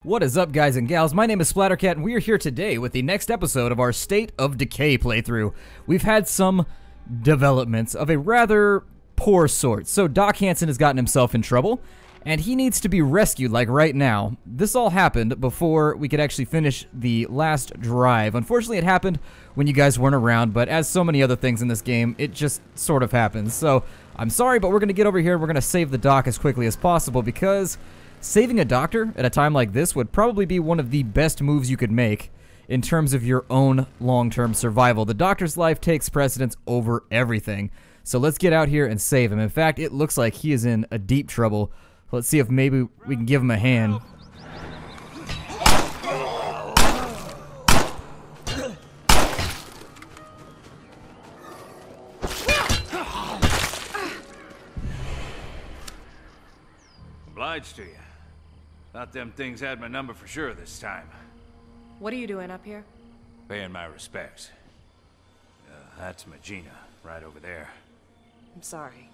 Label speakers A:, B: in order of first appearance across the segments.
A: What is up, guys and gals? My name is Splattercat, and we are here today with the next episode of our State of Decay playthrough. We've had some developments of a rather poor sort. So Doc Hansen has gotten himself in trouble, and he needs to be rescued, like right now. This all happened before we could actually finish the last drive. Unfortunately, it happened when you guys weren't around, but as so many other things in this game, it just sort of happens. So I'm sorry, but we're going to get over here and we're going to save the doc as quickly as possible, because saving a doctor at a time like this would probably be one of the best moves you could make in terms of your own long-term survival. The doctor's life takes precedence over everything. So let's get out here and save him. In fact, it looks like he is in a deep trouble. Let's see if maybe we can give him a hand.
B: Obliged to you. Thought them things had my number for sure this time.
C: What are you doing up here?
B: Paying my respects. That's Magina, right over there.
C: I'm sorry.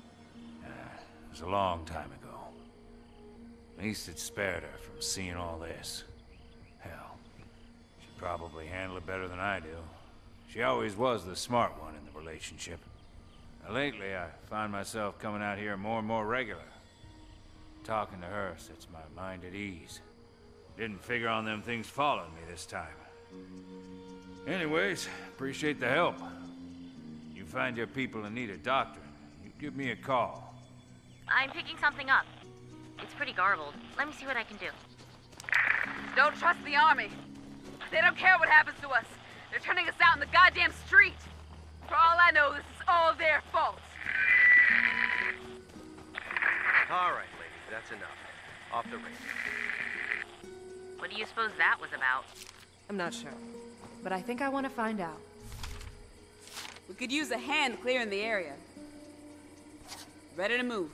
B: It was a long time ago. At least it spared her from seeing all this. Hell, she probably handled it better than I do. She always was the smart one in the relationship. Now, lately, I find myself coming out here more and more regular. Talking to her sets my mind at ease. Didn't figure on them things following me this time. Anyways, appreciate the help. You find your people in need of doctoring, you give me a call.
D: I'm picking something up. It's pretty garbled. Let me see what I can do.
E: Don't trust the army. They don't care what happens to us. They're turning us out in the goddamn street. For all I know, this is all their fault.
F: All right, ladies, that's enough. Off the rails.
D: What do you suppose that was about?
C: I'm not sure, but I think I want to find out.
E: We could use a hand clearing the area. Ready to move.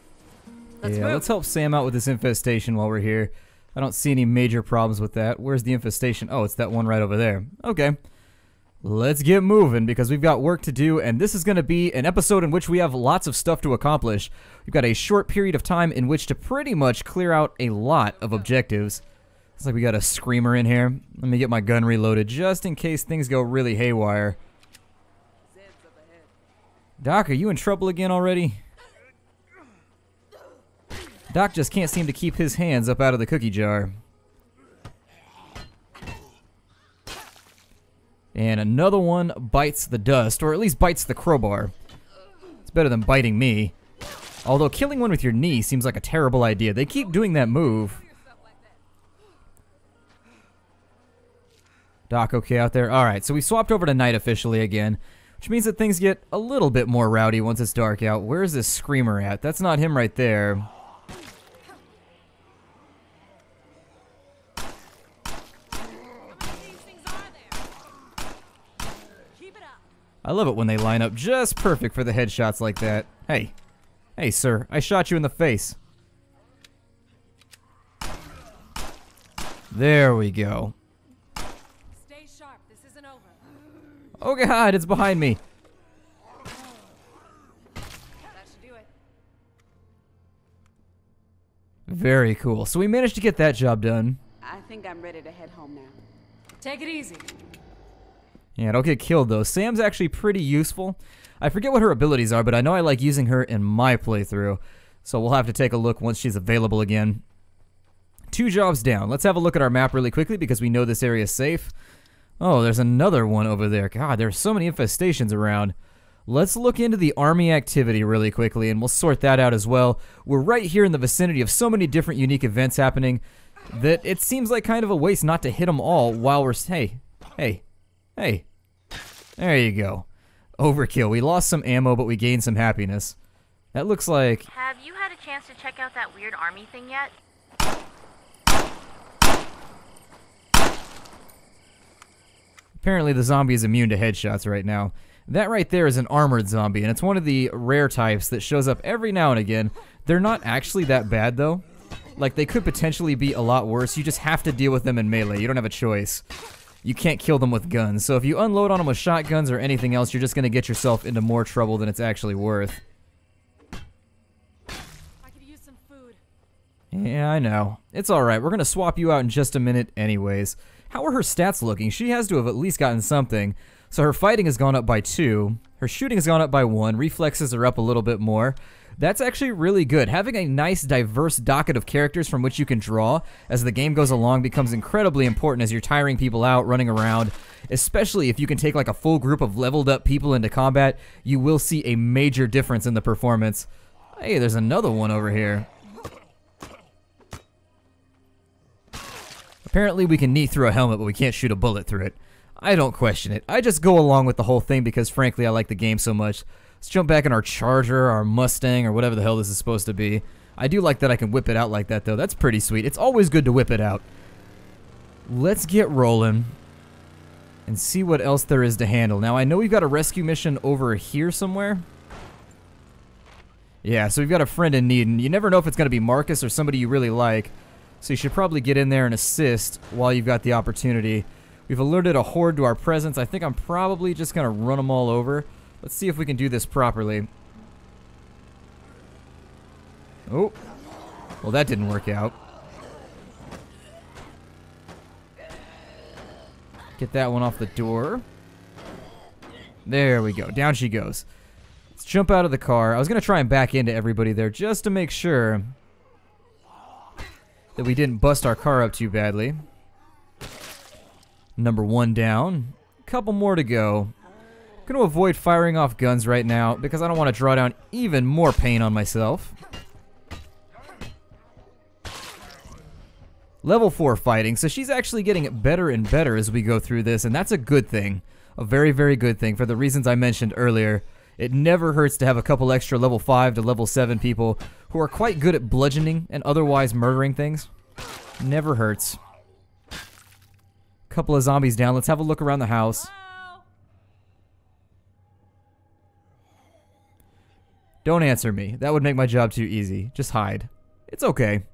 A: Let's help Sam out with this infestation while we're here. I don't see any major problems with that. Where's the infestation? Oh, it's that one right over there. Okay. Let's get moving, because we've got work to do, and this is going to be an episode in which we have lots of stuff to accomplish. We've got a short period of time in which to pretty much clear out a lot of objectives. Looks like we got a screamer in here. Let me get my gun reloaded just in case things go really haywire. Doc, are you in trouble again already? Doc just can't seem to keep his hands up out of the cookie jar. And another one bites the dust, or at least bites the crowbar. It's better than biting me. Although killing one with your knee seems like a terrible idea. They keep doing that move. Doc, okay out there? Alright, so we swapped over to night officially again, which means that things get a little bit more rowdy once it's dark out. Where's this screamer at? That's not him right there. I love it when they line up just perfect for the headshots like that. Hey. Hey, sir. I shot you in the face. There we go.
C: Stay sharp. This isn't over.
A: Oh, God. It's behind me.
C: That should do it.
A: Very cool. So we managed to get that job done.
E: I think I'm ready to head home now.
C: Take it easy.
A: Yeah, don't get killed, though. Sam's actually pretty useful. I forget what her abilities are, but I know I like using her in my playthrough. So we'll have to take a look once she's available again. 2 jobs down. Let's have a look at our map really quickly, because we know this area is safe. Oh, there's another one over there. God, there's so many infestations around. Let's look into the army activity really quickly, and we'll sort that out as well. We're right here in the vicinity of so many different unique events happening that it seems like kind of a waste not to hit them all while we're... Hey. There you go. Overkill. We lost some ammo, but we gained some happiness. That looks like...
D: Have you had a chance to check out that weird army thing yet?
A: Apparently the zombie is immune to headshots right now. That right there is an armored zombie, and it's one of the rare types that shows up every now and again. They're not actually that bad, though. Like, they could potentially be a lot worse. You just have to deal with them in melee. You don't have a choice. You can't kill them with guns. So if you unload on them with shotguns or anything else, you're just going to get yourself into more trouble than it's actually worth.
C: I could use some food.
A: Yeah, I know. It's alright. We're going to swap you out in just a minute anyways. How are her stats looking? She has to have at least gotten something. So her fighting has gone up by 2. Her shooting has gone up by 1. Reflexes are up a little bit more. That's actually really good. Having a nice, diverse docket of characters from which you can draw as the game goes along becomes incredibly important as you're tiring people out, running around. Especially if you can take like a full group of leveled up people into combat, you will see a major difference in the performance. Hey, there's another one over here. Apparently we can knee through a helmet, but we can't shoot a bullet through it. I don't question it. I just go along with the whole thing because frankly I like the game so much. Let's jump back in our Charger, our Mustang, or whatever the hell this is supposed to be. I do like that I can whip it out like that though. That's pretty sweet. It's always good to whip it out. Let's get rolling and see what else there is to handle. Now I know we've got a rescue mission over here somewhere. Yeah, so we've got a friend in need, and you never know if it's going to be Marcus or somebody you really like. So you should probably get in there and assist while you've got the opportunity. We've alerted a horde to our presence. I think I'm probably just going to run them all over. Let's see if we can do this properly. Oh. Well, that didn't work out. Get that one off the door. There we go. Down she goes. Let's jump out of the car. I was going to try and back into everybody there just to make sure that we didn't bust our car up too badly. Number 1 down. Couple more to go. I'm going to avoid firing off guns right now because I don't want to draw down even more pain on myself. Level 4 fighting, so she's actually getting better and better as we go through this, and that's a good thing. A very, very good thing for the reasons I mentioned earlier. It never hurts to have a couple extra level 5 to level 7 people who are quite good at bludgeoning and otherwise murdering things. Never hurts. Couple of zombies down. Let's have a look around the house. Don't answer me. That would make my job too easy. Just hide. It's okay.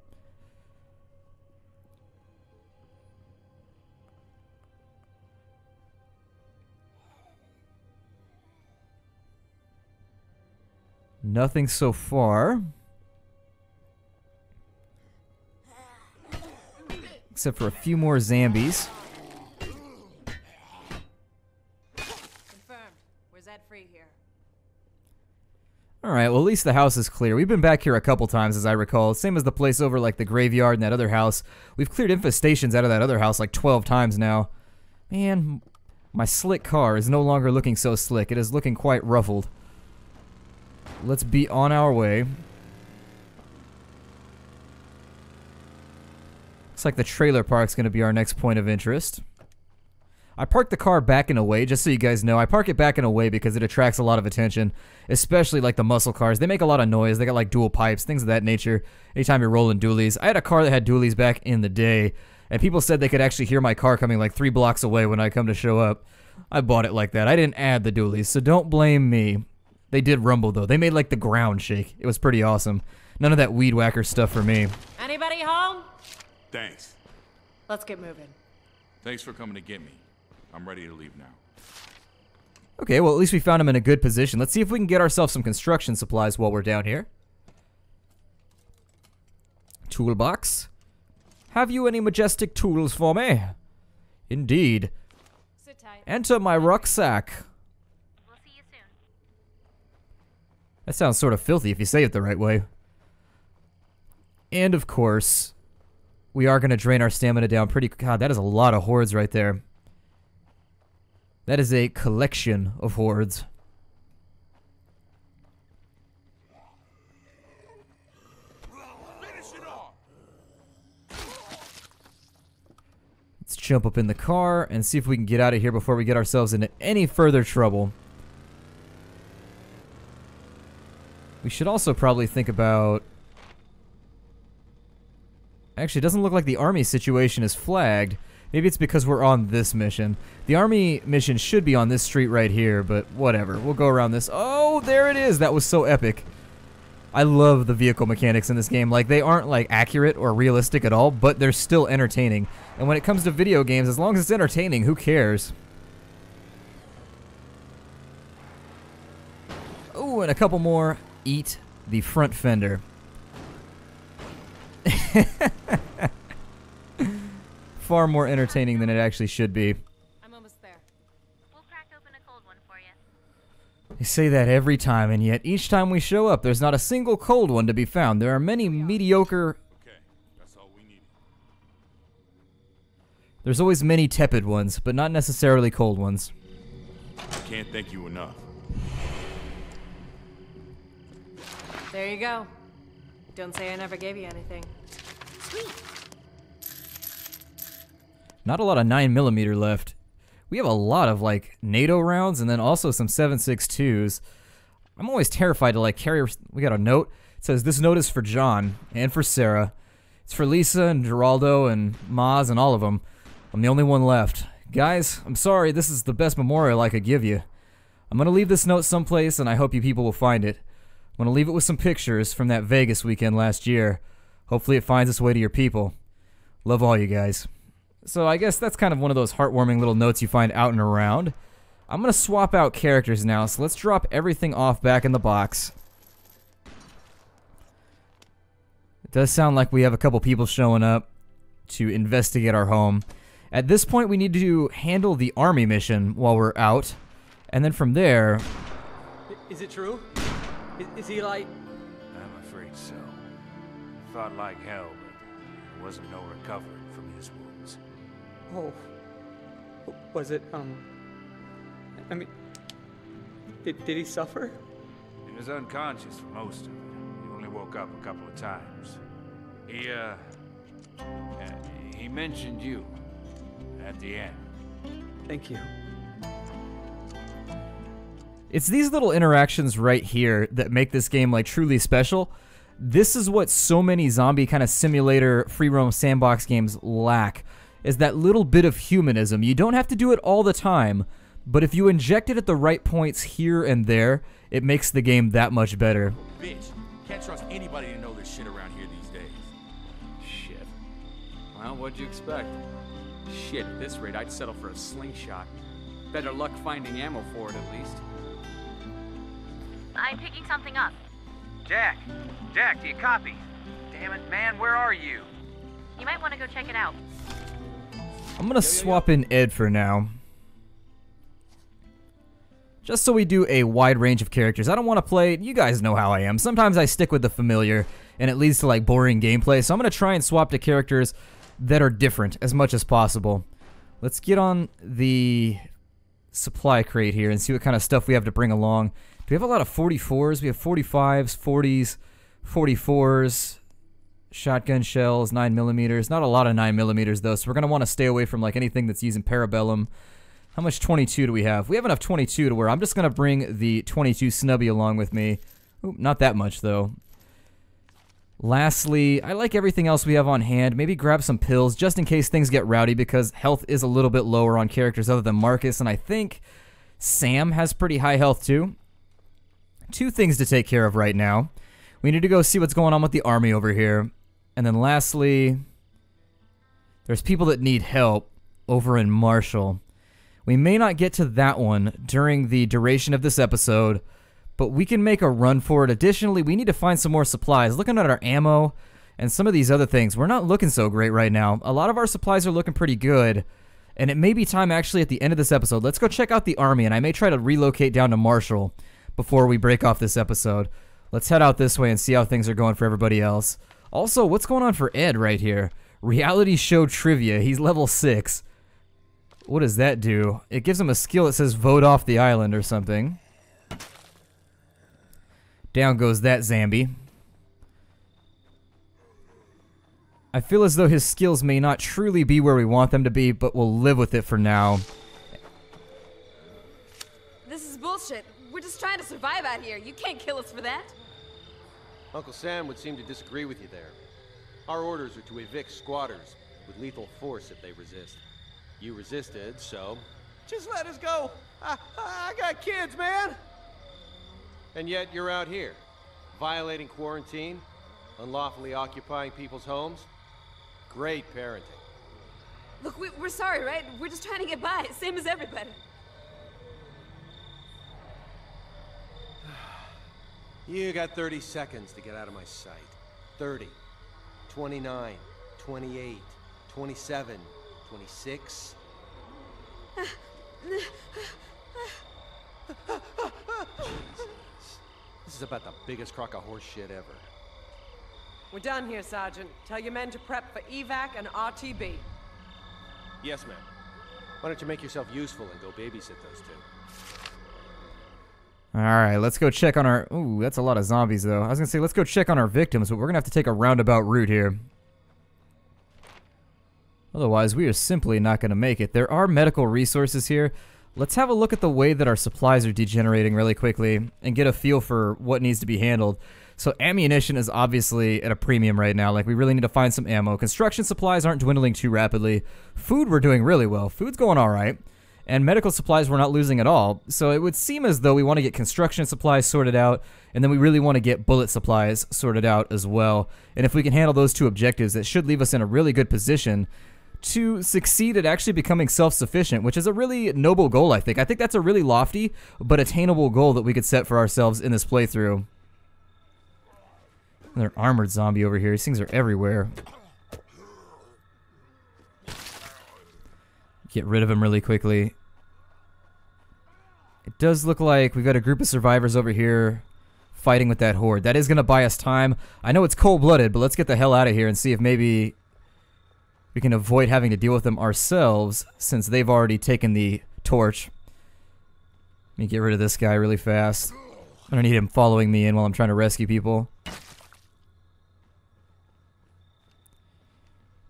A: Nothing so far. Except for a few more zombies.
C: Confirmed. We're Z-free here.
A: Alright, well at least the house is clear. We've been back here a couple times as I recall. Same as the place over like the graveyard and that other house. We've cleared infestations out of that other house like 12 times now. Man, my slick car is no longer looking so slick. It is looking quite ruffled. Let's be on our way. Looks like the trailer park's going to be our next point of interest. I parked the car back in a way, just so you guys know. I park it back in a way because it attracts a lot of attention, especially like the muscle cars. They make a lot of noise. They got like dual pipes, things of that nature. Anytime you're rolling dualies. I had a car that had dualies back in the day, and people said they could actually hear my car coming like 3 blocks away when I come to show up. I bought it like that. I didn't add the dualies, so don't blame me. They did rumble though. They made like the ground shake. It was pretty awesome. None of that weed whacker stuff for me.
C: Anybody home?
G: Thanks.
C: Let's get moving.
G: Thanks for coming to get me. I'm ready to leave now.
A: Okay, well at least we found him in a good position. Let's see if we can get ourselves some construction supplies while we're down here. Toolbox. Have you any majestic tools for me? Indeed.
C: Sit tight.
A: Enter my rucksack.
D: We'll see you soon.
A: That sounds sort of filthy if you say it the right way. And of course, we are going to drain our stamina down pretty... God, that is a lot of hordes right there. That is a collection of hordes. Let's jump up in the car and see if we can get out of here before we get ourselves into any further trouble. We should also probably think about... Actually, it doesn't look like the army situation is flagged. Maybe it's because we're on this mission. The army mission should be on this street right here, but whatever. We'll go around this. Oh, there it is! That was so epic. I love the vehicle mechanics in this game. Like, they aren't, like, accurate or realistic at all, but they're still entertaining. And when it comes to video games, as long as it's entertaining, who cares? Oh, and a couple more. Eat the front fender. Far more entertaining than it actually should be.
C: I'm almost there.
D: We'll crack open a cold one for you.
A: They say that every time, and yet each time we show up, there's not a single cold one to be found. There are many mediocre...
G: Okay, that's all we needed.
A: There's always many tepid ones, but not necessarily cold ones.
G: I can't thank you enough.
C: There you go. Don't say I never gave you anything.
A: Not a lot of 9mm left. We have a lot of, like, NATO rounds and then also some 7.62s. I'm always terrified to, like, carry... We got a note. It says, this note is for John and for Sarah. It's for Lisa and Geraldo and Maz and all of them. I'm the only one left. Guys, I'm sorry, this is the best memorial I could give you. I'm gonna leave this note someplace and I hope you people will find it. I'm gonna leave it with some pictures from that Vegas weekend last year. Hopefully it finds its way to your people. Love all you guys. So I guess that's kind of one of those heartwarming little notes you find out and around. I'm gonna swap out characters now, so let's drop everything off back in the box. It does sound like we have a couple people showing up to investigate our home. At this point, we need to handle the army mission while we're out, and then from there...
H: Is it true? Is he like...
B: I'm afraid so. Fought like hell, but there wasn't no recovering from his wounds.
H: Oh. Was it, I mean... Did he suffer?
B: He was unconscious for most of it. He only woke up a couple of times. He mentioned you at the end.
H: Thank you.
A: It's these little interactions right here that make this game, like, truly special. This is what so many zombie kind of simulator free roam sandbox games lack, is that little bit of humanism. You don't have to do it all the time, but if you inject it at the right points here and there, it makes the game that much better.
G: Bitch, can't trust anybody to know this shit around here these days.
H: Shit. Well, what'd you expect? Shit, at this rate, I'd settle for a slingshot. Better luck finding ammo for it, at least.
D: I'm picking something up.
F: Jack! Jack, do you copy? Damn it, man, where are you?
D: You might want to go check it out.
A: I'm gonna swap in Ed for now. Just so we do a wide range of characters. I don't want to play... You guys know how I am. Sometimes I stick with the familiar, and it leads to, like, boring gameplay. So I'm gonna try and swap to characters that are different as much as possible. Let's get on the supply crate here and see what kind of stuff we have to bring along. Do we have a lot of 44s? We have 45s, 40s, 44s, shotgun shells, 9mm. Not a lot of 9mm though, so we're going to want to stay away from like anything that's using parabellum. How much 22 do we have? We have enough 22 to where I'm just going to bring the 22 snubby along with me. Ooh, not that much though. Lastly, I like everything else we have on hand. Maybe grab some pills just in case things get rowdy because health is a little bit lower on characters other than Marcus, and I think Sam has pretty high health too. Two things to take care of right now. We need to go see what's going on with the army over here. And then lastly, there's people that need help over in Marshall. We may not get to that one during the duration of this episode, but we can make a run for it. Additionally, we need to find some more supplies. Looking at our ammo and some of these other things, we're not looking so great right now. A lot of our supplies are looking pretty good, and it may be time actually at the end of this episode. Let's go check out the army, and I may try to relocate down to Marshall before we break off this episode. Let's head out this way and see how things are going for everybody else. Also, what's going on for Ed right here? Reality show trivia. He's level 6. What does that do? It gives him a skill that says vote off the island or something. Down goes that Zambi. I feel as though his skills may not truly be where we want them to be, but we'll live with it for now.
E: This is bullshit. We're just trying to survive out here. You can't kill us for that.
F: Uncle Sam would seem to disagree with you there. Our orders are to evict squatters with lethal force if they resist. You resisted, so... Just let us go! I got kids, man! And yet you're out here, violating quarantine, unlawfully occupying people's homes. Great parenting.
E: Look, we're sorry, right? We're just trying to get by, same as everybody.
F: You got 30 seconds to get out of my sight. 30. 29, 28, 27, 26. This is about the biggest crock of horse shit ever.
I: We're done here, Sergeant. Tell your men to prep for evac and RTB.
F: Yes, ma'am. Why don't you make yourself useful and go babysit those two?
A: Alright, let's go check on our... Ooh, that's a lot of zombies, though. I was gonna say, let's go check on our victims, but we're gonna have to take a roundabout route here. Otherwise, we are simply not gonna make it. There are medical resources here. Let's have a look at the way that our supplies are degenerating really quickly and get a feel for what needs to be handled. So ammunition is obviously at a premium right now. Like, we really need to find some ammo. Construction supplies aren't dwindling too rapidly. Food, we're doing really well. Food's going all right. And medical supplies, we're not losing at all. So it would seem as though we want to get construction supplies sorted out, and then we really want to get bullet supplies sorted out as well. And if we can handle those two objectives, that should leave us in a really good position to succeed at actually becoming self-sufficient, which is a really noble goal, I think. I think that's a really lofty but attainable goal that we could set for ourselves in this playthrough. Another armored zombie over here. These things are everywhere. Get rid of him really quickly. It does look like we've got a group of survivors over here fighting with that horde. That is going to buy us time. I know it's cold-blooded, but let's get the hell out of here and see if maybe we can avoid having to deal with them ourselves since they've already taken the torch. Let me get rid of this guy really fast. I don't need him following me in while I'm trying to rescue people.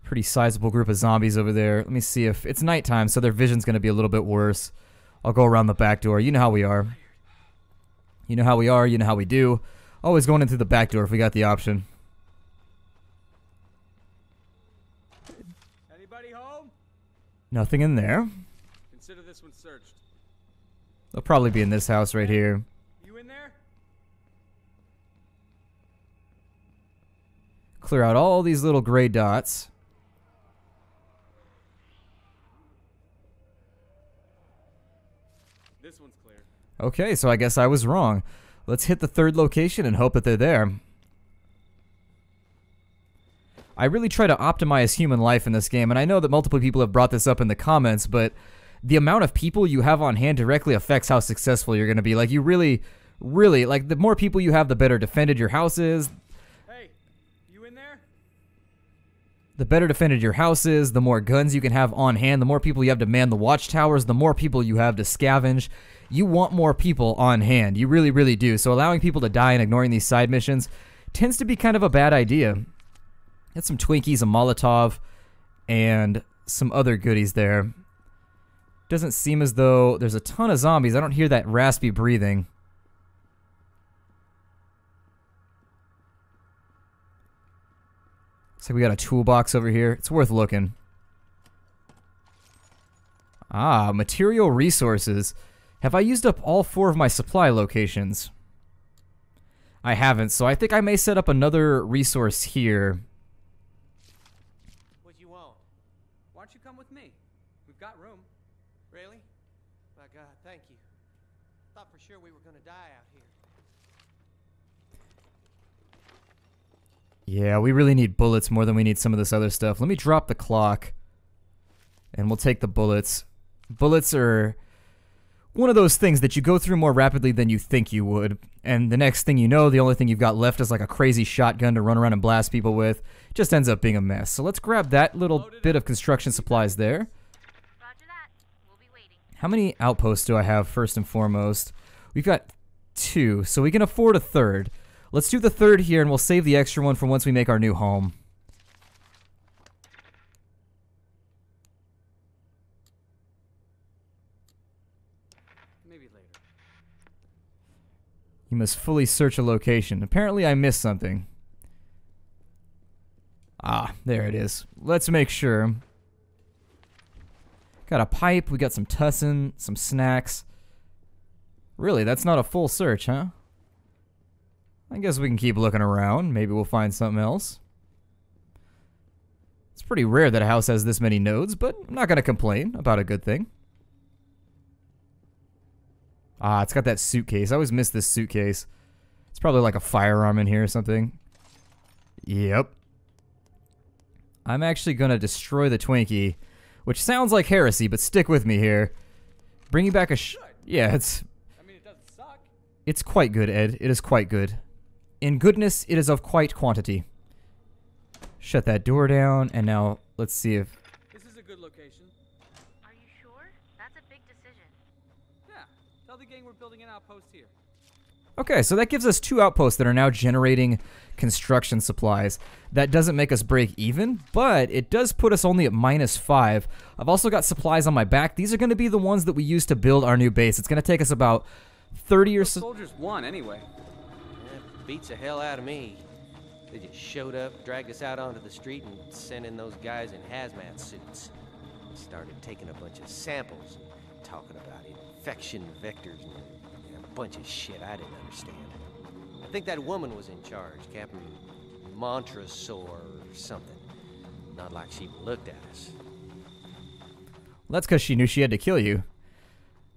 A: Pretty sizable group of zombies over there. Let me see if it's nighttime, so their vision's going to be a little bit worse. I'll go around the back door. You know how we are. You know how we are. You know how we do. Always going in through the back door if we got the option.
H: Anybody home?
A: Nothing in there.
H: Consider this one searched.
A: They'll probably be in this house right here.
H: You in there?
A: Clear out all these little gray dots.
H: This one's clear.
A: Okay, so I guess I was wrong. Let's hit the third location and hope that they're there. I really try to optimize human life in this game, and I know that multiple people have brought this up in the comments, but the amount of people you have on hand directly affects how successful you're going to be. Like, you really, like, the more people you have, the better defended your house is.
H: Hey, you in there?
A: The better defended your house is, the more guns you can have on hand, the more people you have to man the watchtowers, the more people you have to scavenge. You want more people on hand. You really, really do. So allowing people to die and ignoring these side missions tends to be kind of a bad idea. Get some Twinkies, a Molotov, and some other goodies there. Doesn't seem as though there's a ton of zombies. I don't hear that raspy breathing. Looks like we got a toolbox over here. It's worth looking. Ah, material resources. Have I used up all 4 of my supply locations? I haven't, so I think I may set up another resource here.
F: What you want?
H: Why don't you come with me? We've got room.
F: Really? My God, thank you. Thought for sure we were gonna die out here.
A: Yeah, we really need bullets more than we need some of this other stuff. Let me drop the clock, and we'll take the bullets. Bullets are one of those things that you go through more rapidly than you think you would, and the next thing you know, the only thing you've got left is like a crazy shotgun to run around and blast people with. It just ends up being a mess. So let's grab that little bit of construction supplies there.
D: Roger that. We'll be waiting.
A: How many outposts do I have first and foremost? We've got 2, so we can afford a third. Let's do the third here, and we'll save the extra one for once we make our new home.
H: Maybe later.
A: You must fully search a location. Apparently I missed something. Ah, there it is. Let's make sure. Got a pipe, we got some tussin, some snacks. Really, that's not a full search, huh? I guess we can keep looking around. Maybe we'll find something else. It's pretty rare that a house has this many nodes, but I'm not going to complain about a good thing. Ah, it's got that suitcase. I always miss this suitcase. It's probably like a firearm in here or something. Yep. I'm actually going to destroy the Twinkie, which sounds like heresy, but stick with me here. Bringing back a yeah, it's...
H: I mean, it doesn't suck.
A: It's quite good, Ed. It is quite good. In goodness, it is of quite quantity. Shut that door down, and now let's see if...
H: This is a good location.
D: Are you sure? That's a big decision.
H: Yeah. Tell the gang we're building an outpost here.
A: Okay, so that gives us 2 outposts that are now generating construction supplies. That doesn't make us break even, but it does put us only at -5. I've also got supplies on my back. These are going to be the ones that we use to build our new base. It's going to take us about 30 or so...
H: Soldiers won, anyway.
F: That beats the hell out of me. They just showed up, dragged us out onto the street, and sent in those guys in hazmat suits. Started taking a bunch of samples and talking about infection vectors and a bunch of shit I didn't understand. I think that woman was in charge, Captain Montresor or something. Not like she looked at us.
A: That's because she knew she had to kill you.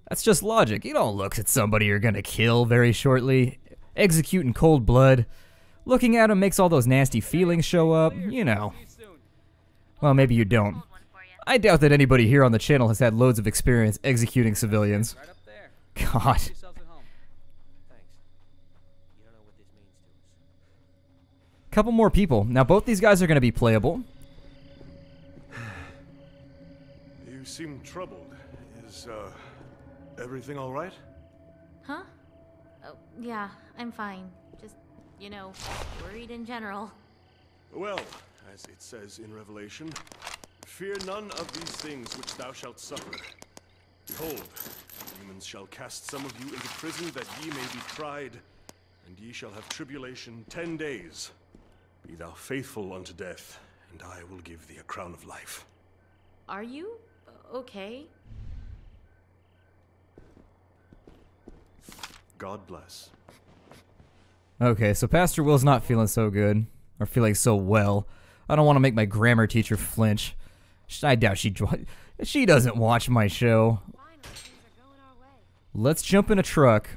A: That's just logic. You don't look at somebody you're gonna kill very shortly. Execute in cold blood. Looking at them makes all those nasty feelings show up, you know. Well, maybe you don't. I doubt that anybody here on the channel has had loads of experience executing civilians.
H: Right up there.
A: God.
H: Yourselves at home.
F: Thanks. You don't know what this means to us.
A: Couple more people. Now both these guys are gonna be playable.
J: You seem troubled. Is, everything all right?
D: Huh? Oh, yeah, I'm fine. Just, you know, worried in general.
J: Well, as it says in Revelation, fear none of these things which thou shalt suffer. Behold, demons shall cast some of you into prison that ye may be tried, and ye shall have tribulation 10 days. Be thou faithful unto death, and I will give thee a crown of life.
D: Are you okay?
J: God bless.
A: Okay, so Pastor Will's not feeling so good, or feeling so well. I don't want to make my grammar teacher flinch. I doubt she doesn't watch my show. Let's jump in a truck.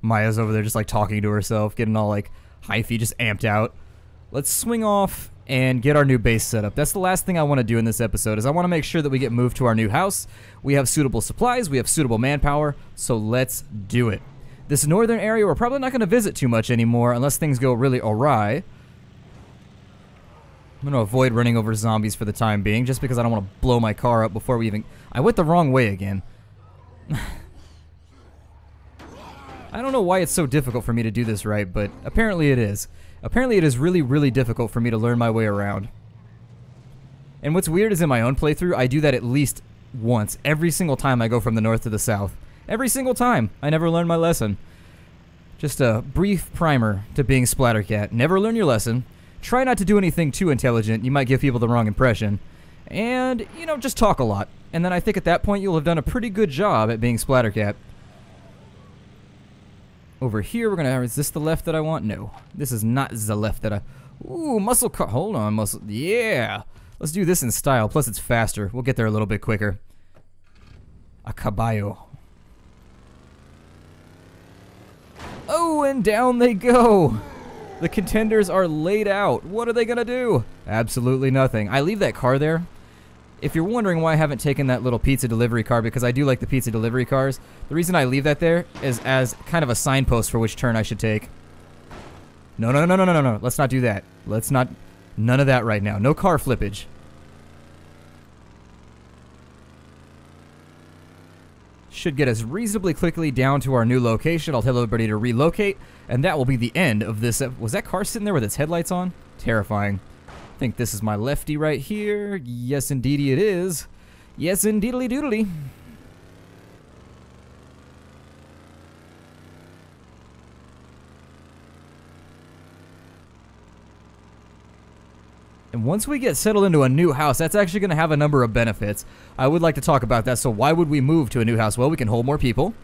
A: Maya's over there just like talking to herself, getting all like hyphy, just amped out. Let's swing off and get our new base set up. That's the last thing I want to do in this episode, is I want to make sure that we get moved to our new house. We have suitable supplies, we have suitable manpower, so let's do it. This northern area we're probably not going to visit too much anymore unless things go really awry. I'm going to avoid running over zombies for the time being, just because I don't want to blow my car up before we even... I went the wrong way again. I don't know why it's so difficult for me to do this right, but apparently it is. Apparently it is really, really difficult for me to learn my way around. And what's weird is in my own playthrough, I do that at least once, every single time I go from the north to the south. Every single time. I never learn my lesson. Just a brief primer to being Splattercat. Never learn your lesson. Try not to do anything too intelligent. You might give people the wrong impression. And, you know, just talk a lot. And then I think at that point you'll have done a pretty good job at being Splattercat. Over here, we're gonna... Is this the left that I want? No. This is not the left that I... Ooh, muscle car... Hold on, muscle... Yeah! Let's do this in style. Plus, it's faster. We'll get there a little bit quicker. A caballo. Oh, and down they go! The contenders are laid out. What are they gonna do? Absolutely nothing. I leave that car there. If you're wondering why I haven't taken that little pizza delivery car, because I do like the pizza delivery cars, the reason I leave that there is as kind of a signpost for which turn I should take. No, no, no, no, no, no, no. Let's not do that. Let's not... None of that right now. No car flippage. Should get us reasonably quickly down to our new location. I'll tell everybody to relocate, and that will be the end of this. Was that car sitting there with its headlights on? Terrifying. I think this is my lefty right here. Yes, indeedy it is. Yes, indeedly doodly. And once we get settled into a new house, that's actually going to have a number of benefits. I would like to talk about that. So why would we move to a new house? Well, we can hold more people.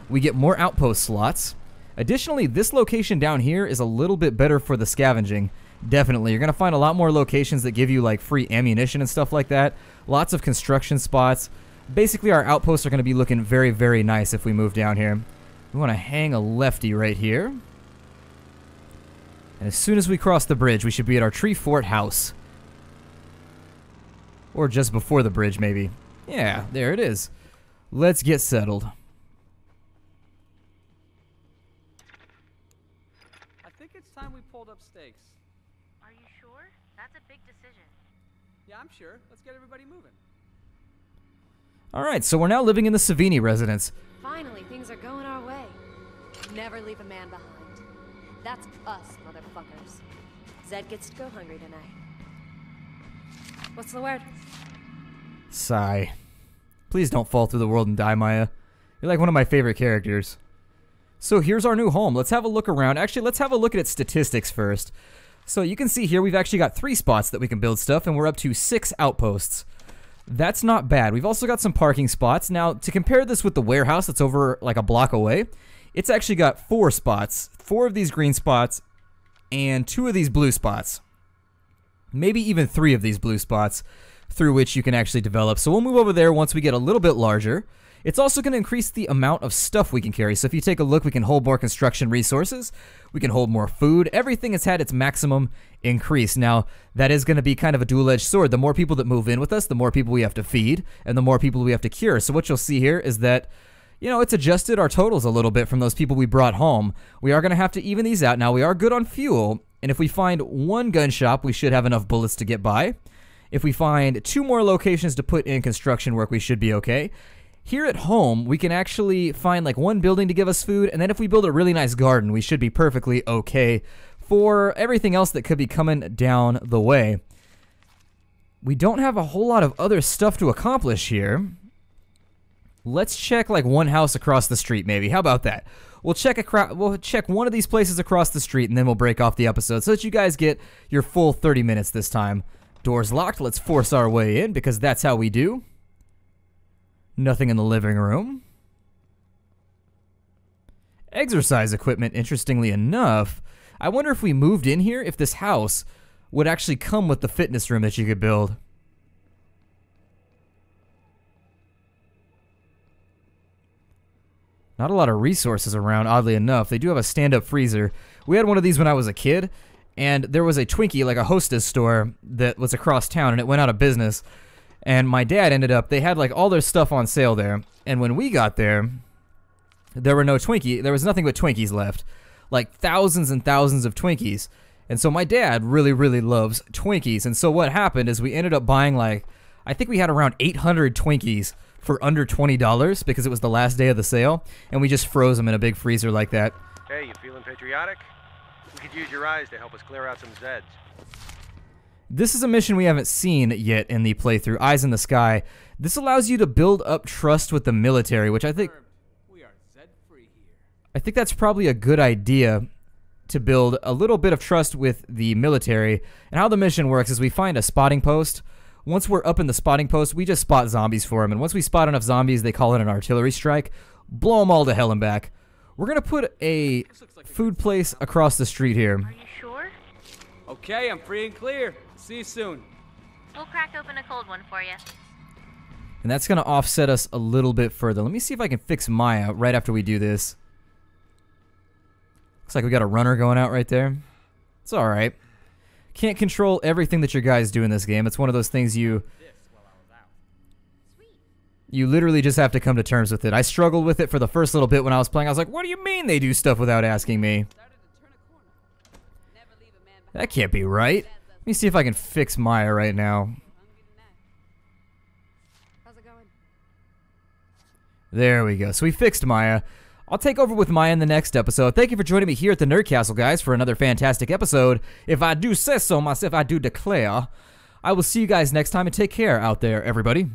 A: We get more outpost slots. Additionally, this location down here is a little bit better for the scavenging. Definitely. You're going to find a lot more locations that give you like free ammunition and stuff like that. Lots of construction spots. Basically, our outposts are going to be looking very, very nice if we move down here. We want to hang a lefty right here. And as soon as we cross the bridge, we should be at our tree fort house. Or just before the bridge, maybe. Yeah, there it is. Let's get settled.
H: I think it's time we pulled up stakes.
D: Are you sure? That's a big decision.
H: Yeah, I'm sure. Let's get everybody moving.
A: Alright, so we're now living in the Savini residence.
C: Finally, things are going our way. Never leave a man behind. That's us, motherfuckers. Zed gets to go hungry tonight. What's the word?
A: Sigh. Please don't fall through the world and die, Maya. You're like one of my favorite characters. So here's our new home. Let's have a look around. Actually, let's have a look at its statistics first. So you can see here we've actually got 3 spots that we can build stuff, and we're up to 6 outposts. That's not bad. We've also got some parking spots. Now, to compare this with the warehouse that's over like a block away, it's actually got 4 spots. 4 of these green spots and 2 of these blue spots. Maybe even 3 of these blue spots through which you can actually develop. So we'll move over there once we get a little bit larger. It's also going to increase the amount of stuff we can carry. So if you take a look, we can hold more construction resources. We can hold more food. Everything has had its maximum increase. Now, that is going to be kind of a dual-edged sword. The more people that move in with us, the more people we have to feed, and the more people we have to cure. So what you'll see here is that, you know, it's adjusted our totals a little bit from those people we brought home. We are going to have to even these out. Now, we are good on fuel, and if we find 1 gun shop, we should have enough bullets to get by. If we find 2 more locations to put in construction work, we should be okay. Here at home, we can actually find like 1 building to give us food, and then if we build a really nice garden, we should be perfectly okay for everything else that could be coming down the way. We don't have a whole lot of other stuff to accomplish here. Let's check like 1 house across the street, maybe. How about that? We'll check 1 of these places across the street, and then we'll break off the episode so that you guys get your full 30 minutes this time. Doors locked. Let's force our way in because that's how we do. Nothing in the living room. Exercise equipment, interestingly enough. I wonder if we moved in here, if this house would actually come with the fitness room that you could build. Not a lot of resources around, oddly enough. They do have a stand-up freezer. We had one of these when I was a kid, and there was a Twinkie, like a Hostess store, that was across town, and it went out of business. And my dad ended up, they had like all their stuff on sale there. And when we got there, there were no Twinkie, there was nothing but Twinkies left. Like thousands and thousands of Twinkies. And so my dad really, really loves Twinkies. And so what happened is we ended up buying like, I think we had around 800 Twinkies for under $20 because it was the last day of the sale. And we just froze them in a big freezer like that.
F: Hey, you feeling patriotic? We could use your eyes to help us clear out some Zeds.
A: This is a mission we haven't seen yet in the playthrough, Eyes in the Sky. This allows you to build up trust with the military, which I think that's probably a good idea, to build a little bit of trust with the military. And how the mission works is we find a spotting post. Once we're up in the spotting post, we just spot zombies for them. And once we spot enough zombies, they call it an artillery strike. Blow them all to hell and back. We're going to put a food place across the street here.
D: Are you sure?
H: Okay, I'm free and clear. See you soon.
D: We'll crack open a cold one for you.
A: And that's going to offset us a little bit further. Let me see if I can fix Maya right after we do this. Looks like we got a runner going out right there. It's alright. Can't control everything that your guys do in this game. It's one of those things you literally just have to come to terms with it. I struggled with it for the first little bit when I was playing. I was like, what do you mean they do stuff without asking me? That can't be right. Let me see if I can fix Maya right now.
C: How's it going?
A: There we go. So we fixed Maya. I'll take over with Maya in the next episode. Thank you for joining me here at the Nerd Castle, guys, for another fantastic episode. If I do say so myself, I do declare. I will see you guys next time, and take care out there, everybody.